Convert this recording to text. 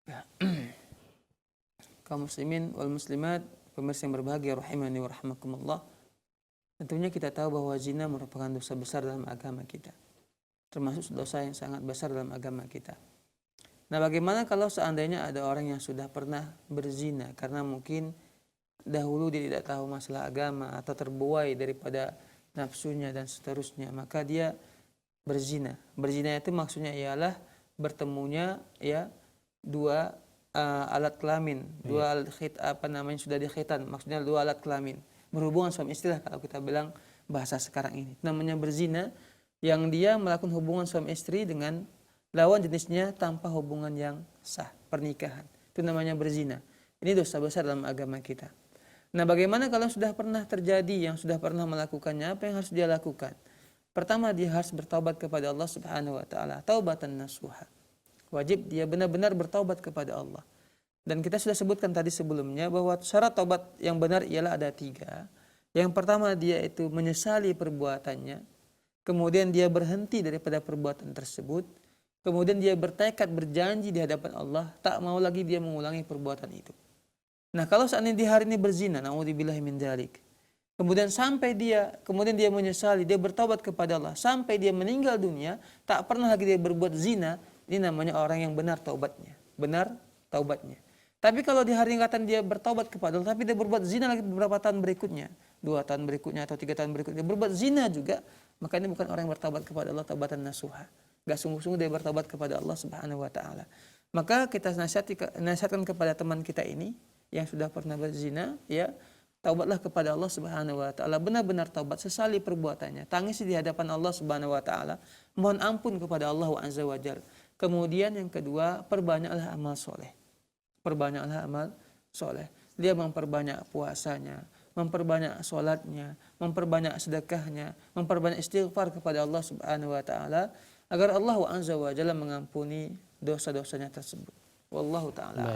Ya. Kaum muslimin wal muslimat, pemirsa yang berbahagia rahimani wa rahmakumullah. Tentunya kita tahu bahwa zina merupakan dosa besar dalam agama kita. Termasuk dosa yang sangat besar dalam agama kita. Nah, bagaimana kalau seandainya ada orang yang sudah pernah berzina karena mungkin dahulu dia tidak tahu masalah agama atau terbuai daripada nafsunya dan seterusnya, maka dia berzina. Berzina itu maksudnya ialah bertemunya ya dua alat kelamin, dua alat sudah dikhitan, maksudnya dua alat kelamin. Berhubungan suami istri lah kalau kita bilang bahasa sekarang ini. Namanya berzina, yang dia melakukan hubungan suami istri dengan lawan jenisnya tanpa hubungan yang sah, pernikahan. Itu namanya berzina. Ini dosa besar dalam agama kita. Nah, bagaimana kalau sudah pernah terjadi, yang sudah pernah melakukannya, apa yang harus dia lakukan? Pertama, dia harus bertaubat kepada Allah Subhanahu wa taala, taubatan nasuha. Wajib dia benar-benar bertaubat kepada Allah. Dan kita sudah sebutkan tadi sebelumnya bahwa syarat taubat yang benar ialah ada 3. Yang pertama, dia itu menyesali perbuatannya. Kemudian dia berhenti daripada perbuatan tersebut. Kemudian dia bertekad, berjanji di hadapan Allah, tak mau lagi dia mengulangi perbuatan itu. Nah, kalau seandainya di hari ini berzina, naudzubillahi min dzalik. Kemudian dia menyesali, dia bertaubat kepada Allah sampai dia meninggal dunia, tak pernah lagi dia berbuat zina. Ini namanya orang yang benar taubatnya. Benar taubatnya. Tapi kalau di hari ingatan dia bertaubat kepada Allah, tapi dia berbuat zina lagi beberapa tahun berikutnya, 2 tahun berikutnya atau 3 tahun berikutnya, berbuat zina juga, maka ini bukan orang yang bertaubat kepada Allah, taubatan nasuha. Gak sungguh-sungguh dia bertaubat kepada Allah Subhanahu wa taala. Maka kita nasihatkan kepada teman kita ini yang sudah pernah berzina, ya, taubatlah kepada Allah Subhanahu wa taala, benar-benar taubat, sesali perbuatannya, tangisi di hadapan Allah Subhanahu wa taala, mohon ampun kepada Allah Azza wa Jalla. Kemudian yang kedua, perbanyaklah amal soleh. Perbanyaklah amal soleh. Dia memperbanyak puasanya, memperbanyak sholatnya, memperbanyak sedekahnya, memperbanyak istighfar kepada Allah Subhanahu wa taala agar Allah Azza wa Jalla mengampuni dosa-dosanya tersebut. Wallahu taala.